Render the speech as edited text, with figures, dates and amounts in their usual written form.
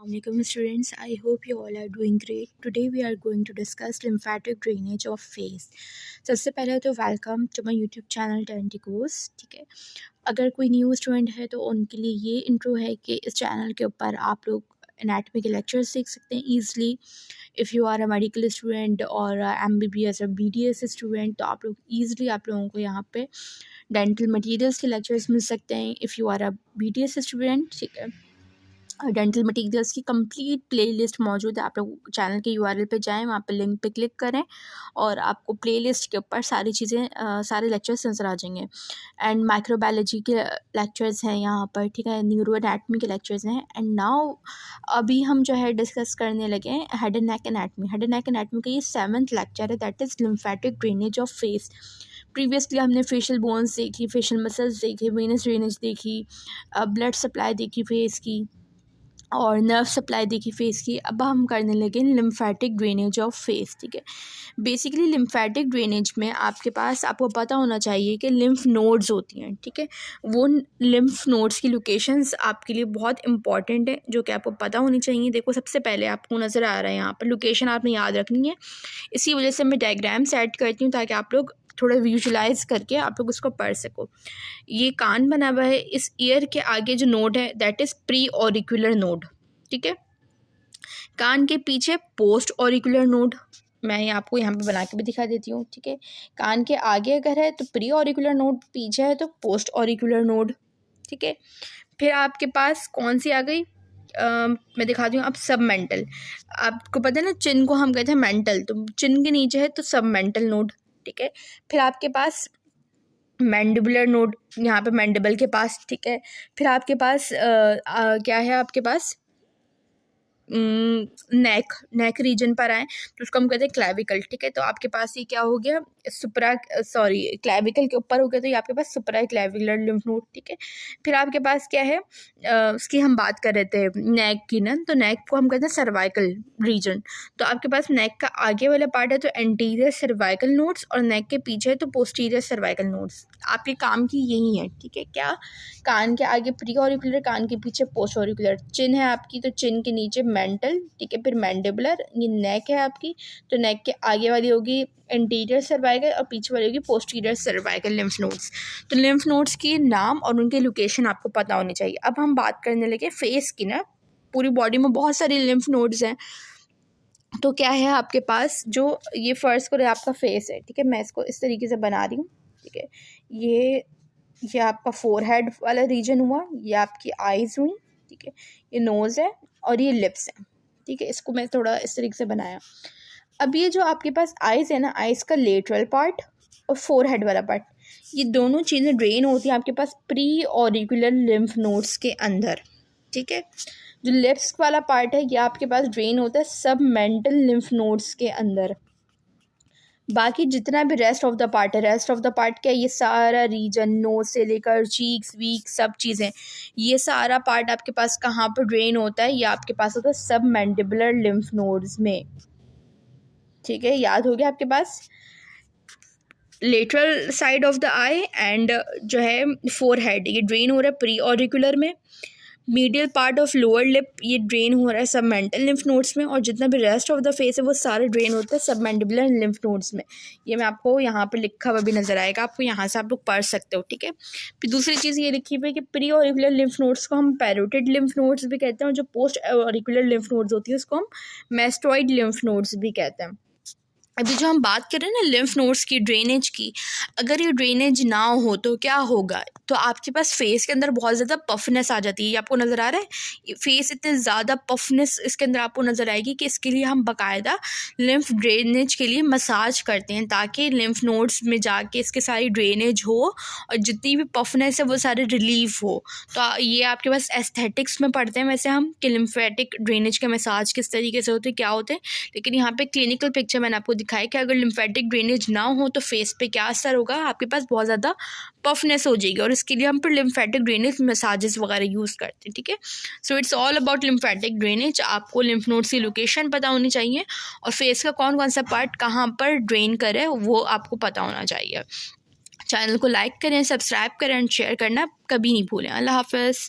Assalamualaikum students, I hope you all are doing great. Today we are going to discuss lymphatic drainage of face. सबसे पहले तो welcome to my YouTube channel टर्निटी course. ठीक है, अगर कोई new student है तो उनके लिए ये इंट्रो है कि इस चैनल के ऊपर आप लोग एनाटमी के लेक्चर्स सीख सकते हैं easily. If you are a medical student और MBBS और BDS स्टूडेंट तो आप लोग ईज़िली आप लोगों को यहाँ पे डेंटल मटेरियल्स के लेक्चर्स मिल सकते हैं। If you are a BDS student, ठीक है, डेंटल मटेरियल्स की कंप्लीट प्लेलिस्ट मौजूद है। आप लोग चैनल के URL पे जाएं, वहाँ पे लिंक पे क्लिक करें और आपको प्लेलिस्ट के ऊपर सारी चीज़ें सारे लेक्चर्स नज़र आ जाएंगे। एंड माइक्रोबायोलॉजी के लेक्चर्स हैं यहाँ पर, ठीक है, न्यूरो एनाटमी के लेक्चर्स हैं। एंड नाउ अभी हम जो है डिस्कस करने लगे हैं head and neck anatomy. Head and neck anatomy का ये 7th लेक्चर है, that is lymphatic drainage of face. Previously हमने फेशियल बोन्स देखी, फेशियल मसल्स देखे, वेनस ड्रेनेज देखी, ब्लड सप्लाई देखी फेस की और नर्व सप्लाई देखी फेस की। अब हम करने लगे लिम्फेटिक ड्रेनेज ऑफ फेस। ठीक है, बेसिकली लिम्फेटिक ड्रेनेज में आपके पास आपको पता होना चाहिए कि लिम्फ नोड्स होती हैं। ठीक है, वो लिम्फ नोड्स की लोकेशंस आपके लिए बहुत इंपॉर्टेंट है, जो कि आपको पता होनी चाहिए। देखो, सबसे पहले आपको नज़र आ रहा है यहाँ पर लोकेशन आपने याद रखनी है। इसी वजह से मैं डायग्राम सेट करती हूँ ताकि आप लोग थोड़ा विजुलाइज करके आप लोग उसको पढ़ सको। ये कान बना हुआ है, इस ईयर के आगे जो नोड है that is pre auricular node. ठीक है, कान के पीछे पोस्ट ऑरिकुलर नोड, मैं आपको यहाँ पे बना के भी दिखा देती हूँ। ठीक है, कान के आगे अगर है तो प्री ऑरिकुलर नोड, पीछे है तो पोस्ट ऑरिकुलर नोड। ठीक है, फिर आपके पास कौन सी आ गई, मैं दिखाती हूँ। अब सब मेंटल, आपको पता है ना, चिन को हम कहते हैं मेंटल, तो चिन के नीचे है तो सब मेंटल नोड। ठीक है, फिर आपके पास मैंडिबुलर नोड यहाँ पे मैंडिबल के पास। ठीक है, फिर आपके पास क्या है, आपके पास नेक रीजन पर आए तो उसको हम कहते हैं क्लैविकल। ठीक है, तो आपके पास ये क्या हो गया, क्लैविकल के ऊपर हो गया, तो ये आपके पास सुपरा क्लैविकुलर लिम्फ नोड। ठीक है, फिर आपके पास क्या है, उसकी हम बात कर रहे थे नेक की ना, तो नेक को हम कहते हैं सर्वाइकल रीजन। तो आपके पास नेक का आगे वाला पार्ट है तो एंटीरियर सर्वाइकल नोड्स, और नेक के पीछे है तो पोस्टीरियर सर्वाइकल नोड्स। आपके काम की यही है। ठीक है, क्या, कान के आगे प्री ऑरिकुलर, कान के पीछे पोस्ट ऑरिकुलर। चिन है आपकी तो चिन के नीचे मेंटल। ठीक है, फिर मैंडिबुलर, ये नेक है आपकी तो नेक के आगे वाली होगी एंटीरियर सर्वाइकल और पीछे वाली होगी पोस्टीरियर सर्वाइकल लिम्फ नोड्स। तो लिम्फ नोड्स की नाम और उनकी लोकेशन आपको पता होनी चाहिए। अब हम बात करने लगे फेस की ना, पूरी बॉडी में बहुत सारी लिम्फ नोड्स हैं। तो क्या है आपके पास, जो ये फर्स्ट को आपका फेस है। ठीक है, मैं इसको इस तरीके से बना रही हूँ। ठीक है, ये आपका फोरहेड वाला रीजन हुआ, ये आपकी आईज हुई। ठीक है, ये नोज़ है और ये लिप्स है। ठीक है, इसको मैं थोड़ा इस तरीके से बनाया। अब ये जो आपके पास आइज़ है ना, आइज़ का लेटरल पार्ट और फोरहेड वाला पार्ट, ये दोनों चीज़ें ड्रेन होती हैं आपके पास प्री ऑरिकुलर लिम्फ नोड्स के अंदर। ठीक है, जो लिप्स वाला पार्ट है ये आपके पास ड्रेन होता है सब मेंटल लिम्फ नोड्स के अंदर। बाकी जितना भी रेस्ट ऑफ द पार्ट है, रेस्ट ऑफ द पार्ट क्या है, ये सारा रीजन नोज से लेकर चीक्स वीक सब चीज़ें, ये सारा पार्ट आपके पास कहाँ पर ड्रेन होता है, ये आपके पास होता है सब मैंडिबुलर लिम्फ नोड्स में। ठीक है, याद हो गया आपके पास, lateral side of the eye and जो है फोरहेड, ये ड्रेन हो रहा है प्री ऑरिकुलर में। Medial part of lower lip ये ड्रेन हो रहा है सब मेंटल लिम्फ नोड्स में, और जितना भी रेस्ट ऑफ द फेस है वो सारे ड्रेन होते हैं सब मैंडिबुलर लिम्फ नोड्स में। ये मैं आपको यहाँ पर लिखा हुआ भी नजर आएगा, आपको यहाँ से आप लोग पढ़ सकते हो। ठीक है, फिर दूसरी चीज़ ये लिखी हुई है कि प्री ऑरिकुलर लिम्फ नोड्स को हम पैरोटिड लिम्फ नोड्स भी कहते हैं, और जो पोस्ट ऑरिकुलर लिम्फ नोड्स होती है उसको हम मैस्टोइड लिम्फ नोड्स भी कहते हैं। अभी जो हम बात कर रहे हैं ना लिम्फ नोड्स की ड्रेनेज की, अगर ये ड्रेनेज ना हो तो क्या होगा, तो आपके पास फेस के अंदर बहुत ज़्यादा पफनेस आ जाती है। ये आपको नज़र आ रहा है, फेस इतने ज़्यादा पफनेस इसके अंदर आपको नज़र आएगी कि इसके लिए हम बाकायदा लिम्फ ड्रेनेज के लिए मसाज करते हैं ताकि लिम्फ नोड्स में जाके इसके सारी ड्रेनेज हो और जितनी भी पफनेस है वो सारे रिलीफ हो। तो ये आपके पास एस्थेटिक्स में पढ़ते हैं वैसे हम कि लिम्फेटिक ड्रेनेज के मसाज किस तरीके से होते हैं, क्या होते हैं, लेकिन यहाँ पे क्लिनिकल पिक्चर मैंने आपको दिखाया कि अगर लिम्फेटिक ड्रेनेज ना हो तो फेस पे क्या असर होगा, आपके पास बहुत ज़्यादा पफनेस हो जाएगी, और इसके लिए हम फिर लिम्फेटिक ड्रेनेज मसाजेस वगैरह यूज़ करते हैं। ठीक है, so it's all about lymphatic drainage. आपको लिम्फ नोड्स की लोकेशन पता होनी चाहिए और फेस का कौन कौन सा पार्ट कहाँ पर ड्रेन करे वो आपको पता होना चाहिए। चैनल को लाइक करें, सब्सक्राइब करें एंड शेयर करना कभी नहीं भूलें। अल्लाह हाफ़िज़।